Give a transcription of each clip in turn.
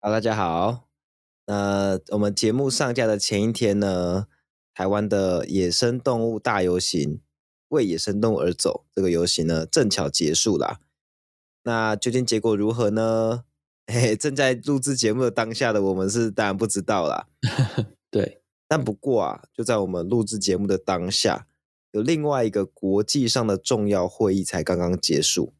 好，大家好。我们节目上架的前一天呢，台湾的野生动物大游行为野生动物而走这个游行呢，正巧结束啦。那究竟结果如何呢？正在录制节目的当下的我们是当然不知道啦。对，但不过啊，就在我们录制节目的当下，有另外一个国际上的重要会议才刚刚结束。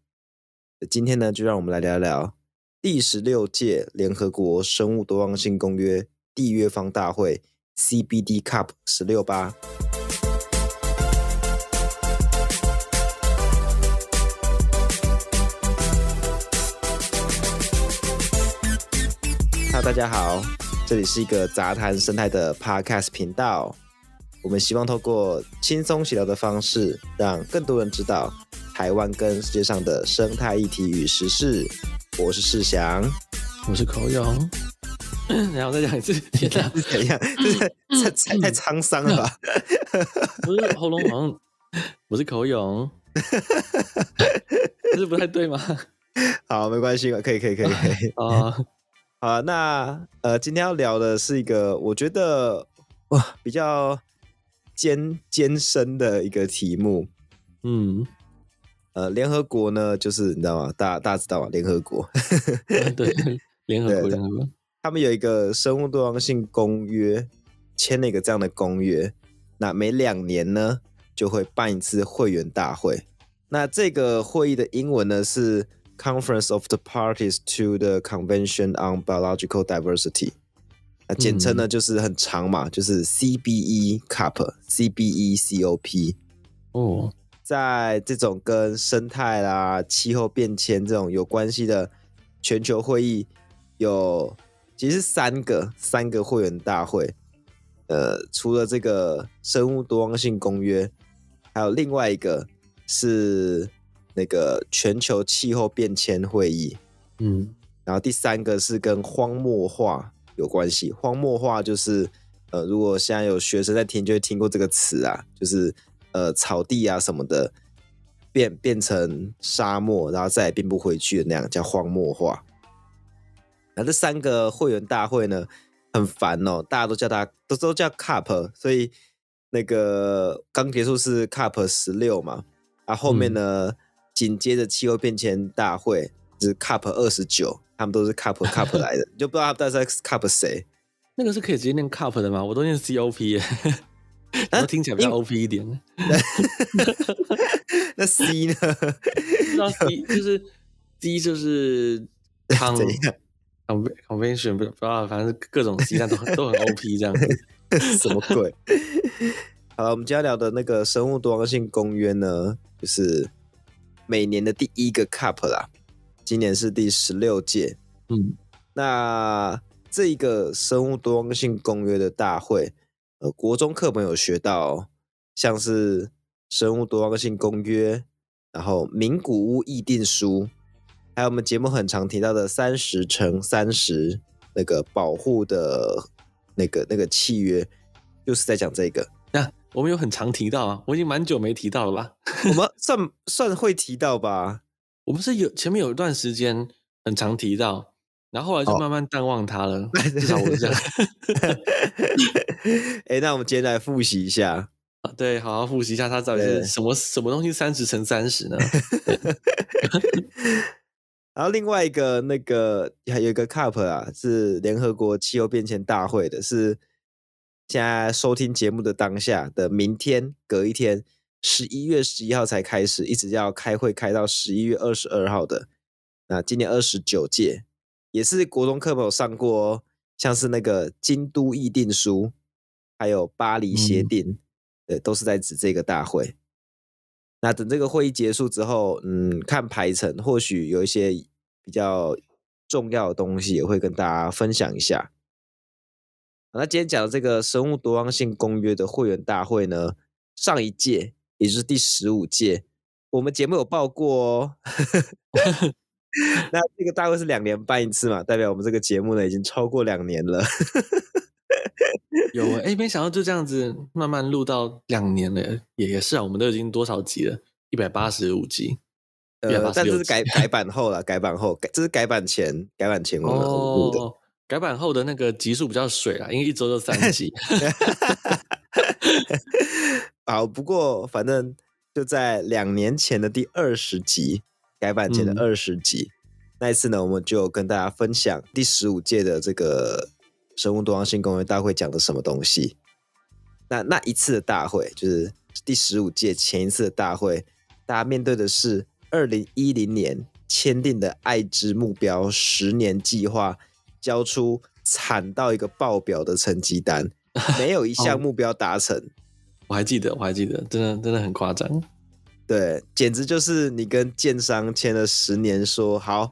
今天呢，就让我们来聊聊第16届联合国生物多样性公约缔约方大会 CBD Cup 16吧。Hello， 大家好，这里是一个杂谈生态的 Podcast 频道。我们希望透过轻松闲聊的方式，让更多人知道台湾跟世界上的生态议题与时事。我是世祥，我是口勇。然后再讲一次，天哪，是怎样？这太沧桑了吧？不是喉咙好像，我是口勇，这是不太对吗？好，没关系，可以。好，那今天要聊的是一个我觉得比较艰深的一个题目。联合国呢，就是你知道吗？大家知道吗？联合国，对，联合国，他们有一个生物多样性公约，签了一个这样的公约。那每2年呢，就会办一次会员大会。那这个会议的英文呢是 Conference of the Parties to the Convention on Biological Diversity。那简称呢就是很长嘛，就是 CBE Cup，CBE COP。哦。在这种跟生态啦、气候变迁这种有关系的全球会议，有其实3个会员大会。除了这个生物多样性公约，还有另外一个是那个全球气候变迁会议。然后第3个是跟荒漠化有关系。荒漠化就是如果现在有学生在听，就会听过这个词啊，就是草地啊什么的变成沙漠，然后再也变不回去的那样，叫荒漠化。那这3个会员大会呢，很烦哦，大家都叫它都叫 Cup， 所以那个刚结束是 Cup 16嘛，后面呢紧接着气候变迁大会是 Cup 29，他们都是 Cup 来的，你就不知道他们到底是 Cup 谁。那个是可以直接念 Cup 的吗？我都念 COP 耶。然后听起来比较 OP 一点。那 C 呢？不知道 C 就是 C 就是convention 不知道，反正各种 C 但都很 OP 这样子。什么鬼？好，我们今天聊的那个生物多样性公约呢，就是每年的第1个 Cup 啦。今年是第16届。那这一个生物多样性公约的大会。国中课本有学到，像是生物多样性公约，然后名古屋议定书，还有我们节目很常提到的30×30那个保护的那个契约，就是在讲这个。我们有很常提到啊，我已经蛮久没提到了吧？我们算会提到吧？我们是前面有一段时间很常提到。然后后来就慢慢淡忘它了，至少我是这样。那我们今天来复习一下。对，好好复习一下它到底是什么东西30×30呢？然后另外一个那个还有一个 Cup 啊，是联合国气候变迁大会的，是现在收听节目的当下的明天隔一天11月11号才开始，一直要开会开到11月22号的。那今年29届。也是国中课本有上过哦，像是那个京都议定书，还有巴黎协定，对，都是在指这个大会。那等这个会议结束之后，看排程，或许有一些比较重要的东西也会跟大家分享一下。那今天讲的这个生物多样性公约的会员大会呢，上一届也就是第15届，我们节目有报过哦。那这个大会是2年办一次嘛，代表我们这个节目呢已经超过2年了。有没想到就这样子慢慢录到2年了，也是啊，我们都已经多少集了？185集。但这是改版后了，改版后，这是改版前我们录的。改版后的那个集数比较水啦，因为一周就3集。好，不过反正就在2年前的第20集，改版前的20集，那一次呢，我们就跟大家分享第15届的这个生物多样性公约大会讲的什么东西。那一次的大会就是第15届前一次的大会，大家面对的是2010年签订的爱知目标10年计划，交出惨到一个爆表的成绩单，没有一项目标达成。我还记得，真的很夸张。对，简直就是你跟建商签了10年，说好，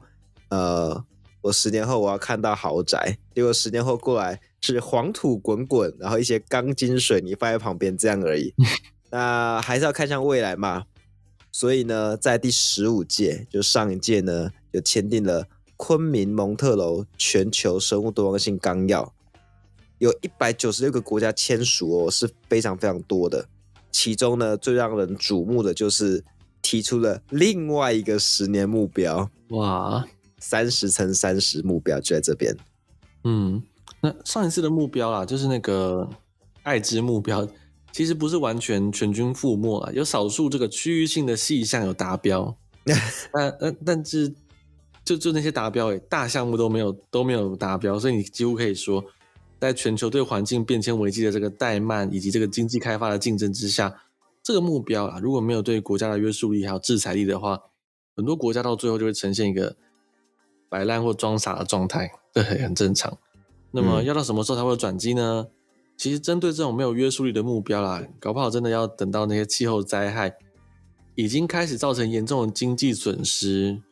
我10年后我要看到豪宅，结果10年后过来是黄土滚滚，然后一些钢筋水泥放在旁边这样而已。那还是要看向未来嘛。所以呢，在第15届，就上一届呢，就签订了昆明蒙特楼全球生物多样性纲要，有196个国家签署哦，是非常非常多的。其中呢，最让人瞩目的就是提出了另外一个10年目标，哇，30×30目标就在这边。那上一次的目标啦，就是那个爱知目标，其实不是完全全军覆没啦，有少数这个区域性的细项有达标，但是就那些达标大项目都没有达标，所以你几乎可以说，在全球对环境变迁危机的这个怠慢以及这个经济开发的竞争之下，这个目标啊，如果没有对国家的约束力还有制裁力的话，很多国家到最后就会呈现一个摆烂或装傻的状态，这很正常。那么要到什么时候才会有转机呢？其实针对这种没有约束力的目标啦，搞不好真的要等到那些气候灾害已经开始造成严重的经济损失，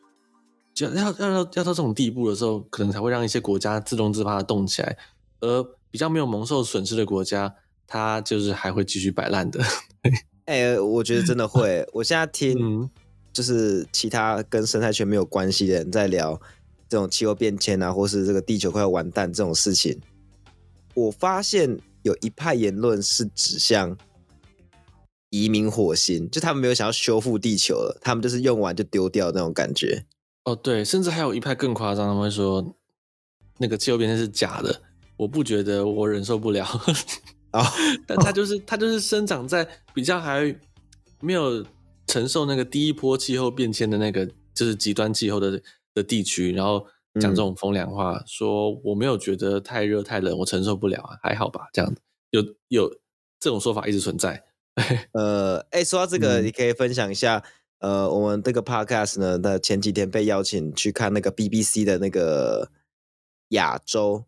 要到这种地步的时候，可能才会让一些国家自动自发的动起来，而比较没有蒙受损失的国家，它就是还会继续摆烂的。我觉得真的会。我现在听就是其他跟生态圈没有关系的人在聊这种气候变迁啊，或是这个地球快要完蛋这种事情，我发现有一派言论是指向移民火星，就他们没有想要修复地球了，他们就是用完就丢掉那种感觉。哦，对，甚至还有一派更夸张，他们会说那个气候变迁是假的，我不觉得，我忍受不了。但它就是生长在比较还没有承受那个第一波气候变迁的那个就是极端气候的地区，然后讲这种风凉话，说我没有觉得太热太冷，我承受不了啊，还好吧，这样有这种说法一直存在。说到这个，你可以分享一下，我们这个 podcast 呢，的前几天被邀请去看那个 BBC 的那个亚洲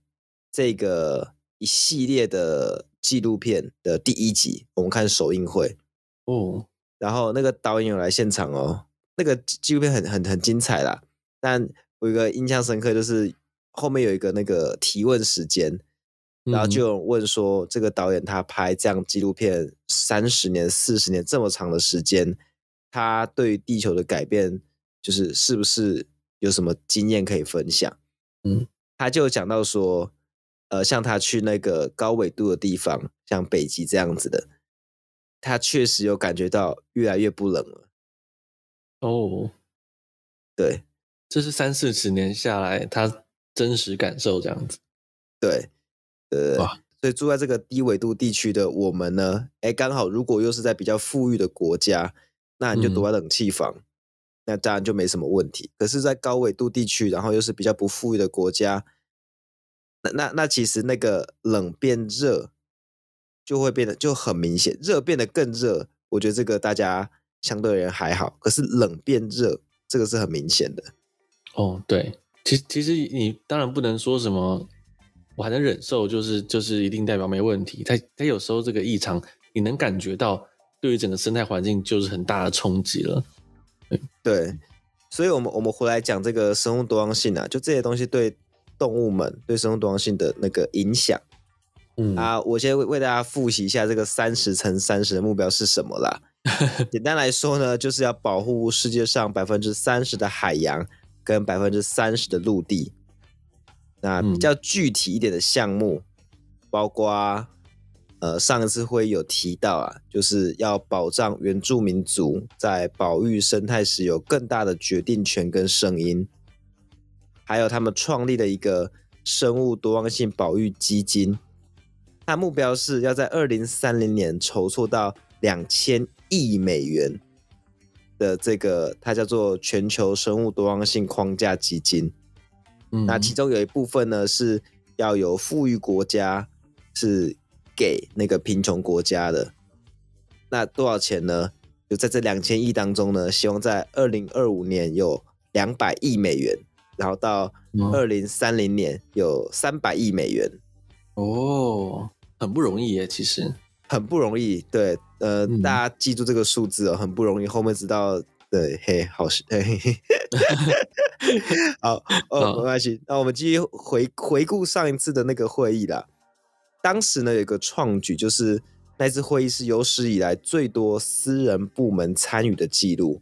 这个一系列的纪录片的第1集，我们看首映会哦，然后那个导演有来现场哦，那个纪录片很精彩啦，但我有一个印象深刻，就是后面有一个那个提问时间。然后就有人问说，这个导演他拍这样纪录片30年、40年这么长的时间，他对于地球的改变，就是是不是有什么经验可以分享？他就讲到说，像他去那个高纬度的地方，像北极这样子的，他确实有感觉到越来越不冷了。哦，对，这是30-40年下来他真实感受这样子。对。所以住在这个低纬度地区的我们呢，刚好如果又是在比较富裕的国家，那你就躲在冷气房，那当然就没什么问题。可是，在高纬度地区，然后又是比较不富裕的国家，那其实那个冷变热就会变得就很明显，热变得更热，我觉得这个大家相对而言还好，可是冷变热这个是很明显的。哦，对，其实你当然不能说什么。我还能忍受，就是一定代表没问题。它有时候这个异常，你能感觉到对于整个生态环境就是很大的冲击了。对，所以我们回来讲这个生物多样性啊，就这些东西对动物们对生物多样性的那个影响。我先为大家复习一下这个30×30的目标是什么啦。简单来说呢，就是要保护世界上30%的海洋跟30%的陆地。那比较具体一点的项目，包括上一次会议有提到啊，就是要保障原住民族在保育生态时有更大的决定权跟声音，还有他们创立了一个生物多样性保育基金，它目标是要在2030年筹措到2000亿美元的这个，它叫做全球生物多样性框架基金。那其中有一部分呢是要由富裕国家是给那个贫穷国家的。那多少钱呢？就在这2000亿当中呢，希望在2025年有200亿美元，然后到2030年有300亿美元。哦，很不容易耶，其实很不容易。对，大家记住这个数字很不容易，后面知道。对，嘿，好，好，没关系。那我们继续回顾上一次的那个会议啦。当时呢有一个创举，就是那次会议是有史以来最多私人部门参与的记录。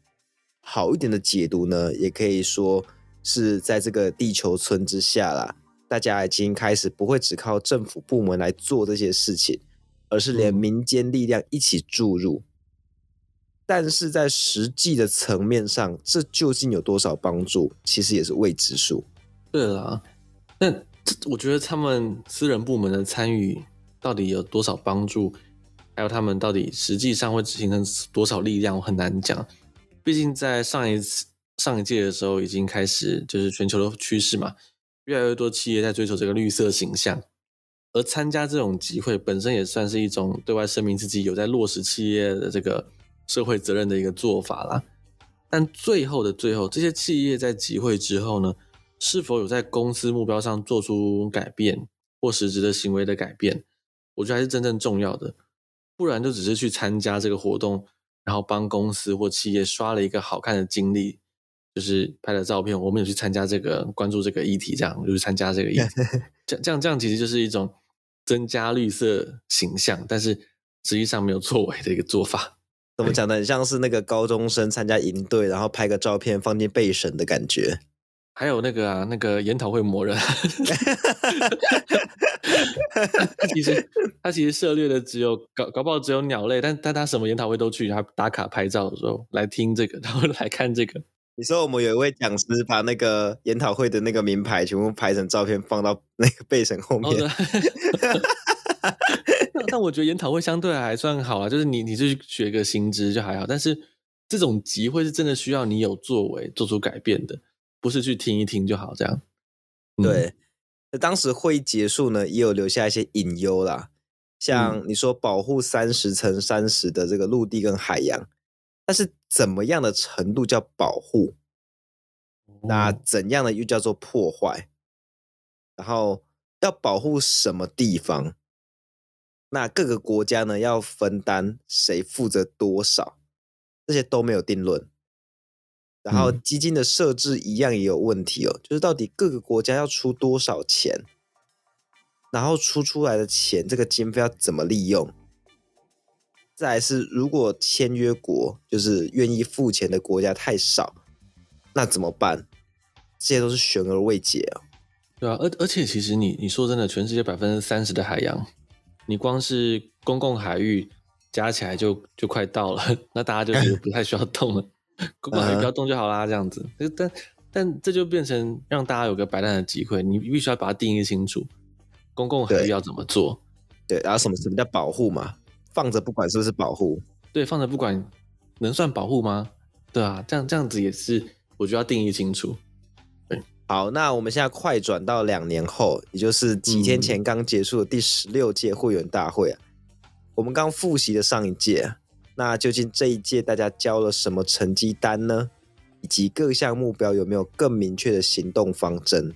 好一点的解读呢，也可以说是在这个地球村之下啦，大家已经开始不会只靠政府部门来做这些事情，而是连民间力量一起注入。但是在实际的层面上，这究竟有多少帮助，其实也是未知数。对啦，那我觉得他们私人部门的参与到底有多少帮助，还有他们到底实际上会形成多少力量，我很难讲。毕竟在上一届的时候已经开始，就是全球的趋势嘛，越来越多企业在追求这个绿色形象，而参加这种集会本身也算是一种对外声明自己有在落实企业的这个社会责任的一个做法啦。但最后的最后，这些企业在集会之后呢，是否有在公司目标上做出改变或实质的行为的改变，我觉得还是真正重要的。不然就只是去参加这个活动，然后帮公司或企业刷了一个好看的经历，就是拍了照片，我们有去参加这个，关注这个议题，这样就是参加这个议题这样其实就是一种增加绿色形象，但是实际上没有作为的一个做法。怎么讲的，很像是那个高中生参加营队，然后拍个照片放进备审的感觉。还有那个研讨会魔人他其实涉猎的只有搞不好只有鸟类，但他什么研讨会都去，他打卡拍照的时候来听这个，然后来看这个。你说我们有一位讲师把那个研讨会的那个名牌全部拍成照片放到那个备审后面。但我觉得研讨会相对还算好啦，就是你去学个新知就还好，但是这种集会是真的需要你有作为做出改变的，不是去听一听就好这样。对，当时会议结束呢，也有留下一些隐忧啦，像你说保护30×30的这个陆地跟海洋，但是怎么样的程度叫保护？那怎样的又叫做破坏？然后要保护什么地方？那各个国家呢要分担谁负责多少，这些都没有定论。然后基金的设置一样也有问题哦，就是到底各个国家要出多少钱，然后出来的钱这个经费要怎么利用？再来是如果签约国就是愿意付钱的国家太少，那怎么办？这些都是悬而未解哦。对啊，而且其实你说真的，全世界30%的海洋，你光是公共海域加起来就快到了，那大家就觉得不太需要动了。公共海域不要动就好啦，这样子。但这就变成让大家有个摆烂的机会，你必须要把它定义清楚，公共海域要怎么做？对，然后什么叫保护嘛？放着不管是不是保护？对，放着不管能算保护吗？对啊，这样子也是，我觉得要定义清楚。对，好，那我们现在快转到2年后，也就是几天前刚结束的第16届会员大会啊。我们刚复习了上一届，那究竟这一届大家交了什么成绩单呢？以及各项目标有没有更明确的行动方针？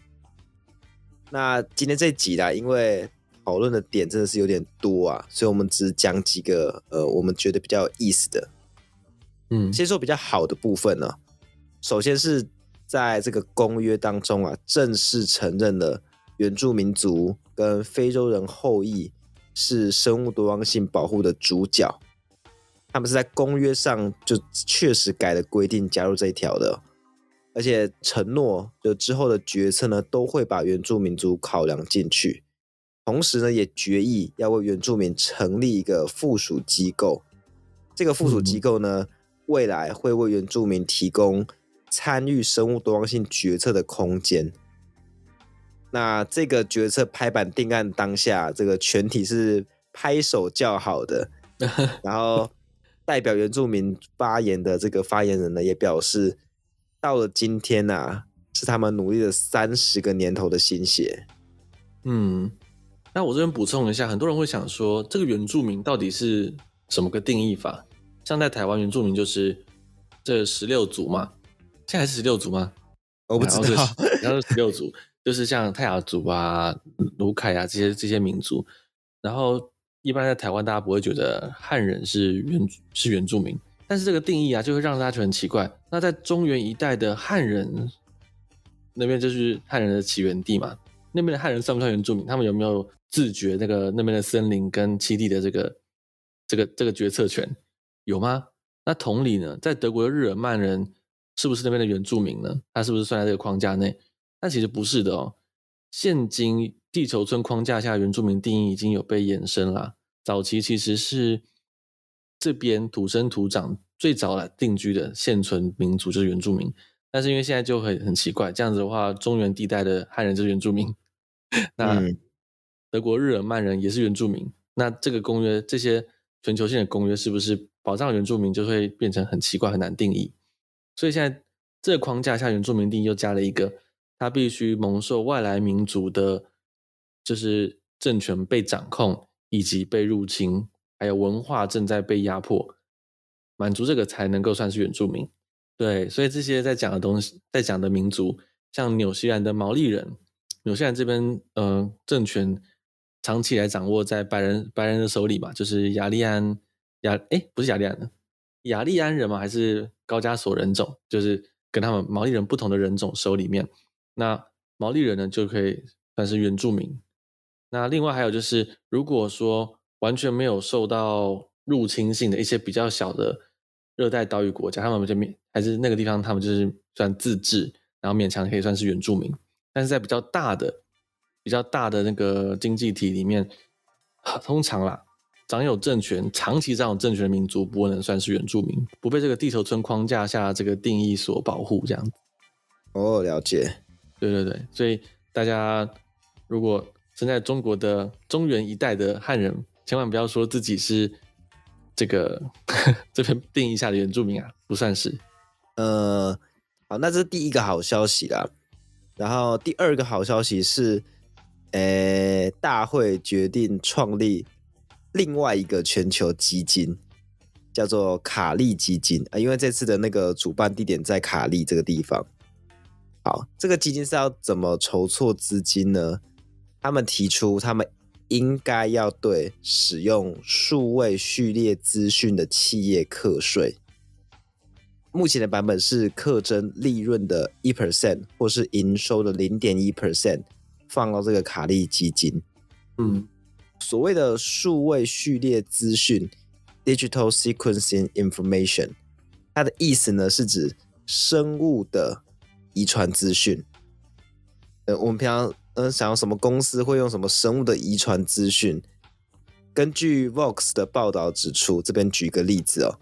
那今天这一集啦，因为讨论的点真的是有点多啊，所以我们只讲几个我们觉得比较有意思的。先说比较好的部分呢，首先是在这个公约当中啊，正式承认了原住民族跟非洲人后裔是生物多样性保护的主角。他们是在公约上就确实改了规定加入这一条的，而且承诺就之后的决策呢都会把原住民族考量进去，同时呢也决议要为原住民成立一个附属机构。这个附属机构呢未来会为原住民提供参与生物多样性决策的空间。那这个决策拍板定案当下，这个全体是拍手叫好的。然后代表原住民发言的这个发言人呢，也表示，到了今天啊，是他们努力了30个年头的心血。那我这边补充一下，很多人会想说，这个原住民到底是什么个定义法？像在台湾，原住民就是这16族嘛，现在还是16族吗？我不知道。然后16族就是像泰雅族啊、卢凯啊这些民族。然后一般在台湾，大家不会觉得汉人是原住民，但是这个定义啊，就会让大家觉得很奇怪。那在中原一带的汉人那边，就是汉人的起源地嘛，那边的汉人算不算原住民？他们有没有自觉那边的森林跟栖地的这个决策权？有吗？那同理呢，在德国的日耳曼人是不是那边的原住民呢？他是不是算在这个框架内？但其实不是的哦。现今地球村框架下原住民定义已经有被延伸啦。早期其实是这边土生土长最早来定居的现存民族就是原住民，但是因为现在就很奇怪，这样子的话，中原地带的汉人就是原住民，那德国日耳曼人也是原住民，那这个公约，这些全球性的公约是不是保障原住民就会变成很奇怪很难定义？所以现在这个框架下，原住民定义又加了一个，他必须蒙受外来民族的，就是政权被掌控以及被入侵，还有文化正在被压迫，满足这个才能够算是原住民。对，所以这些在讲的东西，在讲的民族，像纽西兰的毛利人，纽西兰这边政权长期来掌握在白人的手里嘛，就是不是雅利安人吗？还是高加索人种？就是跟他们毛利人不同的人种手里面，那毛利人呢就可以算是原住民。那另外还有就是，如果说完全没有受到入侵性的一些比较小的热带岛屿国家，他们还是那个地方，他们就是算自治，然后勉强可以算是原住民。但是在比较大的那个经济体里面，通常啦，长期掌有政权的民族不能算是原住民，不被这个地球村框架下这个定义所保护，这样子。哦，了解。对对对，所以大家如果身在中国的中原一带的汉人，千万不要说自己是这个这边定义下的原住民啊，不算是。好，那这是第一个好消息啦。然后第二个好消息是，大会决定创立另外一个全球基金，叫做卡利基金因为这次的那个主办地点在卡利这个地方。好，这个基金是要怎么筹措资金呢？他们提出，他们应该要对使用数位序列资讯的企业课税。目前的版本是课征利润的 1% 或是营收的 0.1% 放到这个卡利基金。所谓的数位序列资讯 Digital Sequencing Information， 它的意思呢是指生物的遗传资讯。我们平常想要什么公司会用什么生物的遗传资讯？根据 Vox 的报道指出，这边举个例子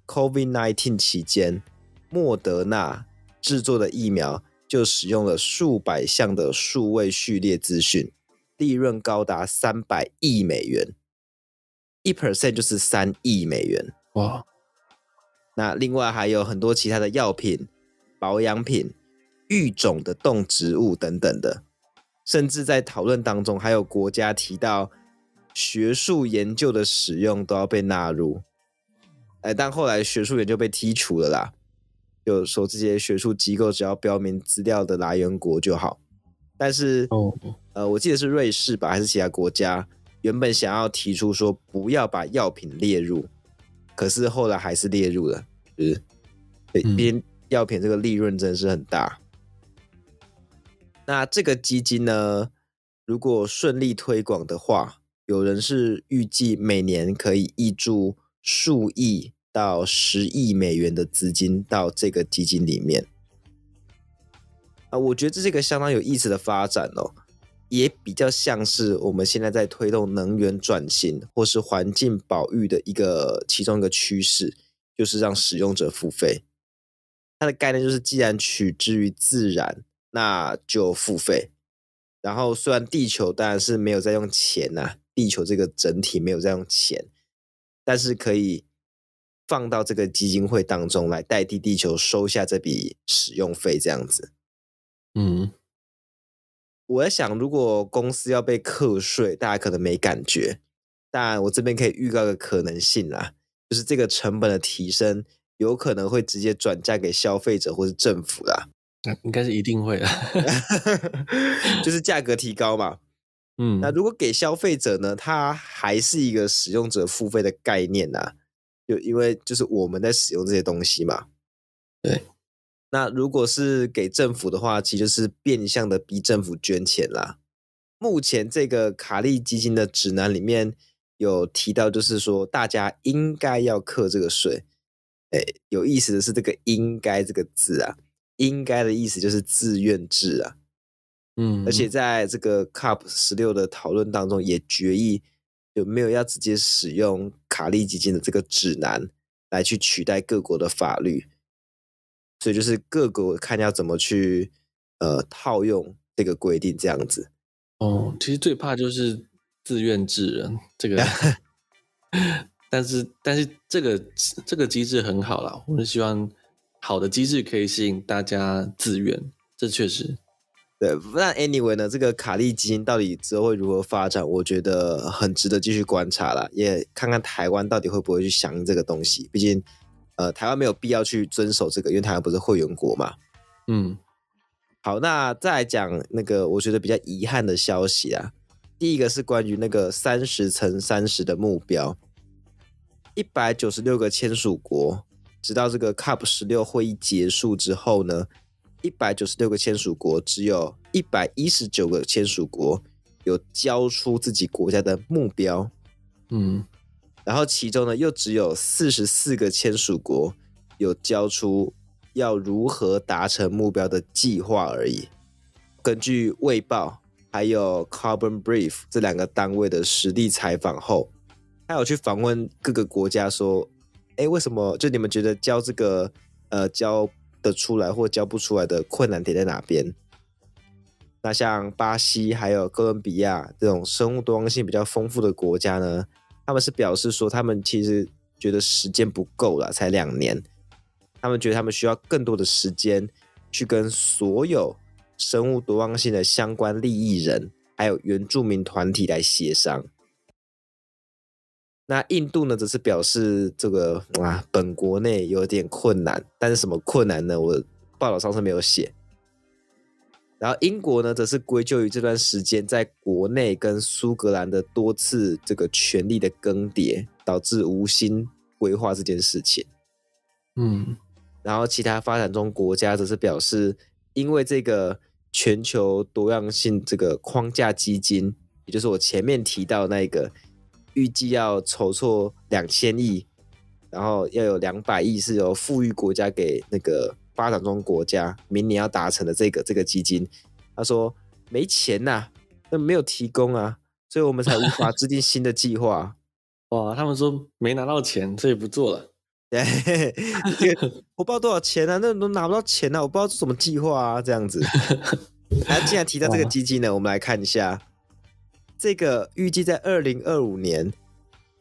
COVID-19 期间，莫德纳制作的疫苗就使用了数百项的数位序列资讯，利润高达300亿美元，1% 就是3亿美元。哇！那另外还有很多其他的药品、保养品、育种的动植物等等的，甚至在讨论当中，还有国家提到学术研究的使用都要被纳入。但后来学术研究被剔除了啦，就说这些学术机构只要标明资料的来源国就好。但是我记得是瑞士吧，还是其他国家原本想要提出说不要把药品列入，可是后来还是列入了，就是毕竟药品这个利润真的是很大。那这个基金呢，如果顺利推广的话，有人是预计每年可以挹注数亿到10亿美元的资金到这个基金里面。我觉得这是一个相当有意思的发展也比较像是我们现在在推动能源转型或是环境保育的其中一个趋势，就是让使用者付费。它的概念就是既然取之于自然，那就付费。然后虽然地球当然是没有在用钱啊，地球这个整体没有在用钱，但是可以放到这个基金会当中来代替地球收下这笔使用费这样子。我在想，如果公司要被课税，大家可能没感觉，但我这边可以预告一个可能性啦，就是这个成本的提升有可能会直接转嫁给消费者或是政府啦。应该是一定会的。就是价格提高嘛。那如果给消费者呢，它还是一个使用者付费的概念啊，就因为就是我们在使用这些东西嘛。对。那如果是给政府的话，其实就是变相的逼政府捐钱啦。目前这个卡利基金的指南里面有提到，就是说大家应该要课这个税。有意思的是这个应该这个字啊，应该的意思就是自愿制啊。而且在这个 COP16 的讨论当中也决议有没有要直接使用卡利基金的这个指南来去取代各国的法律。所以就是各国看要怎么去套用这个规定这样子。其实最怕就是自愿制人这个但是这个机制很好啦，我是希望好的机制可以吸引大家自愿，这确实。对，那 anyway 呢，这个卡利基金到底之后会如何发展，我觉得很值得继续观察啦，也看看台湾到底会不会去响应这个东西。毕竟台湾没有必要去遵守这个，因为台湾不是会员国嘛。好，那再来讲那个我觉得比较遗憾的消息啊。第一个是关于那个30×30的目标，196个签署国，直到这个 COP16 会议结束之后呢，196个签署国只有119个签署国有交出自己国家的目标。然后其中呢又只有44个签署国有交出要如何达成目标的计划而已。根据《卫报》还有 Carbon Brief 这两个单位的实地采访后，他有去访问各个国家说，为什么就你们觉得交这个交得出来或交不出来的困难点在哪边？那像巴西还有哥伦比亚这种生物多样性比较丰富的国家呢，他们是表示说他们其实觉得时间不够了，才2年，他们觉得他们需要更多的时间去跟所有生物多样性的相关利益人还有原住民团体来协商。那印度呢则是表示这个本国内有点困难，但是什么困难呢？我报道上是没有写。然后英国呢则是归咎于这段时间在国内跟苏格兰的多次这个权力的更迭，导致无心规划这件事情。然后其他发展中国家则是表示，因为这个全球多样性这个框架基金，也就是我前面提到那个预计要筹措2000亿，然后要有200亿是由富裕国家给那个发展中国家明年要达成的这个基金，他说没钱啊，那没有提供啊，所以我们才无法制定新的计划。哇，他们说没拿到钱，所以不做了。对，我不知道多少钱啊，那都拿不到钱啊，我不知道做什么计划啊，这样子。既然提到这个基金呢，我们来看一下，这个预计在2025年，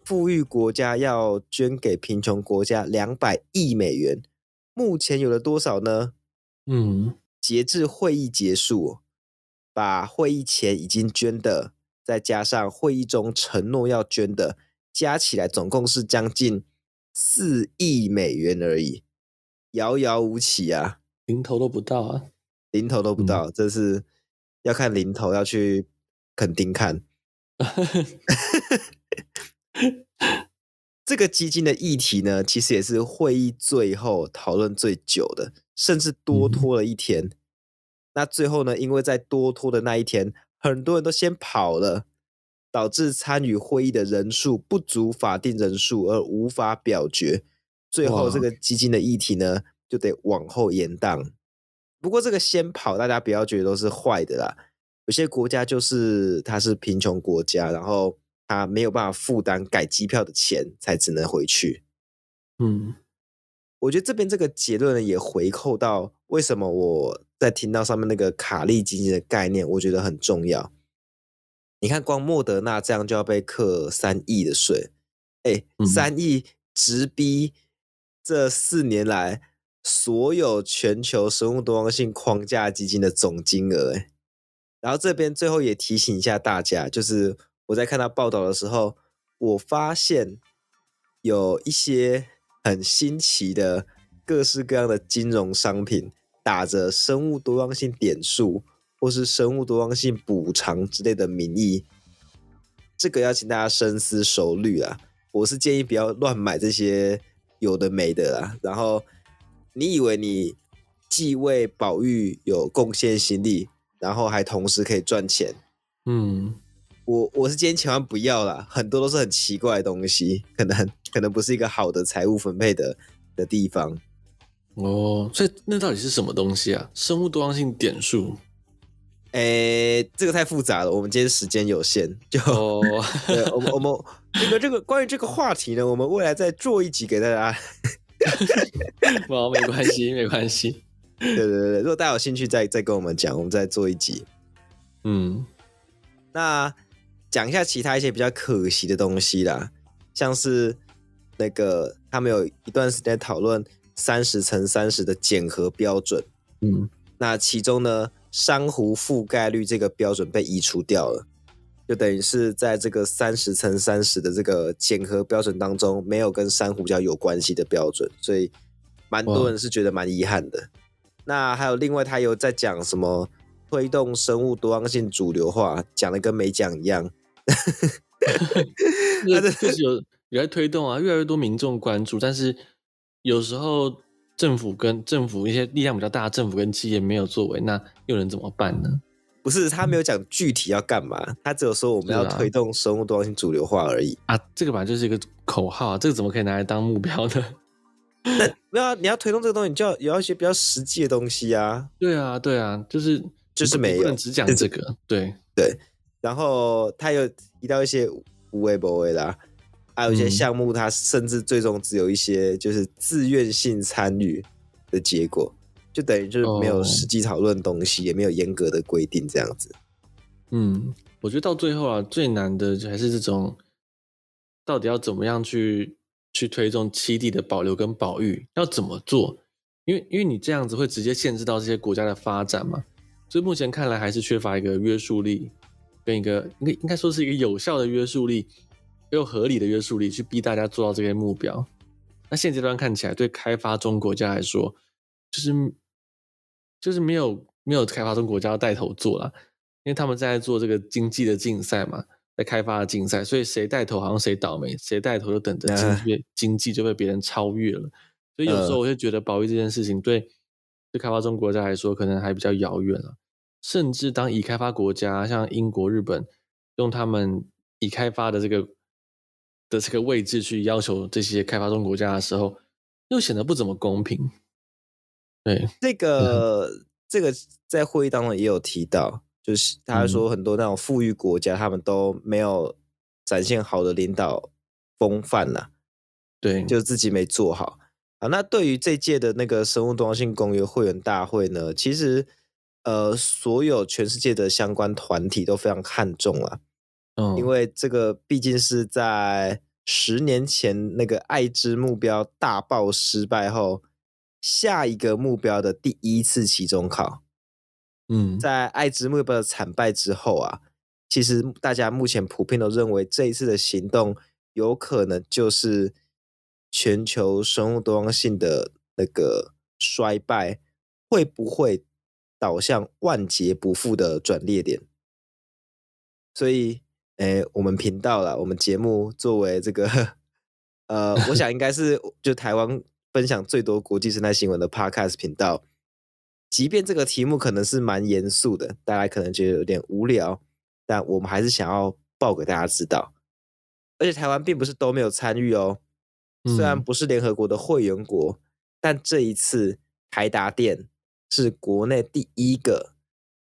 富裕国家要捐给贫穷国家200亿美元，目前有了多少呢？截至会议结束，把会议前已经捐的，再加上会议中承诺要捐的，加起来总共是将近4亿美元而已，遥遥无期啊，零头都不到啊，零头都不到，这是要看零头，要去垦丁看。这个基金的议题呢，其实也是会议最后讨论最久的，甚至多拖了1天。那最后呢，因为在多拖的那一天，很多人都先跑了，导致参与会议的人数不足法定人数而无法表决。最后这个基金的议题呢，就得往后延宕。不过这个先跑，大家不要觉得都是坏的啦。有些国家就是它是贫穷国家，然后他没有办法负担改机票的钱，才只能回去。我觉得这边这个结论呢，也回扣到为什么我在听到上面那个卡利基金的概念，我觉得很重要。你看，光莫德纳这样就要被课3亿的税，3亿直逼这4年来所有全球生物多样性框架基金的总金额。然后这边最后也提醒一下大家，就是我在看到报道的时候，我发现有一些很新奇的各式各样的金融商品，打着生物多样性点数或是生物多样性补偿之类的名义，这个要请大家深思熟虑啦。我是建议不要乱买这些有的没的啦。然后你以为你既为保育有贡献心力，然后还同时可以赚钱，我是建议千万不要啦，很多都是很奇怪的东西，可能不是一个好的财务分配的地方。所以那到底是什么东西啊？生物多样性点数？这个太复杂了，我们今天时间有限，就对，我们这个关于这个话题呢，我们未来再做一集给大家。没关系，没关系。对，如果大家有兴趣再跟我们讲，我们再做一集。那讲一下其他一些比较可惜的东西啦，像是那个他们有一段时间讨论30×30的检核标准，那其中呢，珊瑚覆盖率这个标准被移除掉了，就等于是在这个30×30的这个检核标准当中，没有跟珊瑚礁有关系的标准，所以蛮多人是觉得蛮遗憾的。那还有另外他有在讲什么推动生物多样性主流化，讲的跟没讲一样。就是有在推动啊，越来越多民众关注，但是有时候政府一些力量比较大的政府跟企业没有作为，那又能怎么办呢？不是，他没有讲具体要干嘛，他只有说我们要推动生物多样性主流化而已啊。这个本来就是一个口号啊，这个怎么可以拿来当目标呢？那没有啊，你要推动这个东西，你就要一些比较实际的东西啊。对啊，就是没有，不能只讲这个。对。然后他有提到一些无为不为啦，还有一些项目，他甚至最终只有一些就是自愿性参与的结果，就等于就是没有实际讨论东西，也没有严格的规定这样子。我觉得到最后啊，最难的还是这种到底要怎么样去推动栖地的保留跟保育，要怎么做？因为你这样子会直接限制到这些国家的发展嘛，所以目前看来还是缺乏一个约束力，跟一个应该说是一个有效的约束力，又合理的约束力，去逼大家做到这些目标。那现阶段看起来，对开发中国家来说，就是没有开发中国家要带头做啦，因为他们在做这个经济的竞赛嘛，在开发的竞赛，所以谁带头好像谁倒霉，谁带头就等着经济就被别人超越了。所以有时候我会觉得保育这件事情对开发中国家来说可能还比较遥远了。甚至当已开发国家像英国、日本用他们已开发的这个位置去要求这些开发中国家的时候，又显得不怎么公平。对，这个在会议当中也有提到，就是他说很多那种富裕国家，他们都没有展现好的领导风范啦，对，就自己没做好。好，那对于这届的那个生物多样性公约会员大会呢，其实所有全世界的相关团体都非常看重啦，因为这个毕竟是在10年前那个爱之目标大爆失败后，下一个目标的第一次期中考。在爱之目标的惨败之后啊，其实大家目前普遍都认为这一次的行动有可能就是全球生物多样性的那个衰败会不会导向万劫不复的转捩点。所以我们频道啦，我们节目作为这个我想应该是就台湾分享最多国际生态新闻的 Podcast 频道，即便这个题目可能是蛮严肃的，大家可能觉得有点无聊，但我们还是想要报给大家知道。而且台湾并不是都没有参与哦，虽然不是联合国的会员国，但这一次台达电是国内第一个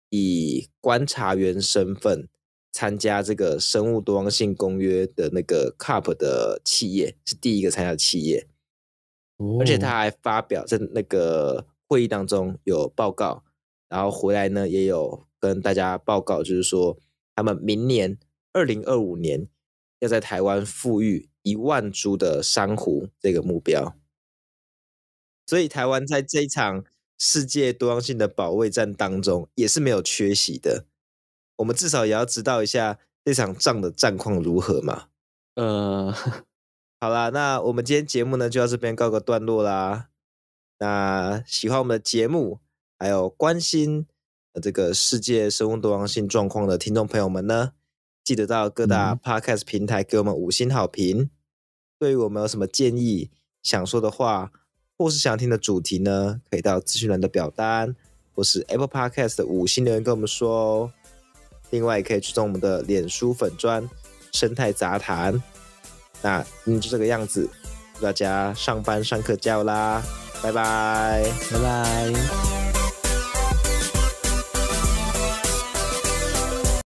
以观察员身份参加这个生物多样性公约的那个 COP 的企业，是第一个参加的企业。而且他还发表在那个会议当中有报告，然后回来呢也有跟大家报告，就是说他们明年2025年要在台湾富裕1万株的珊瑚这个目标。所以台湾在这一场世界多样性的保卫战当中也是没有缺席的，我们至少也要知道一下这场仗的战况如何嘛。好啦，那我们今天节目呢就到这边告个段落啦。那喜欢我们的节目，还有关心这个世界生物多样性状况的听众朋友们呢，记得到各大 Podcast 平台给我们5星好评。对于我们有什么建议、想说的话，或是想听的主题呢，可以到资讯栏的表单，或是 Apple Podcast 的5星留言跟我们说哦。另外也可以追踪我们的脸书粉专生态杂谈。那就这个样子，祝大家上班上课加油啦，拜拜，拜拜。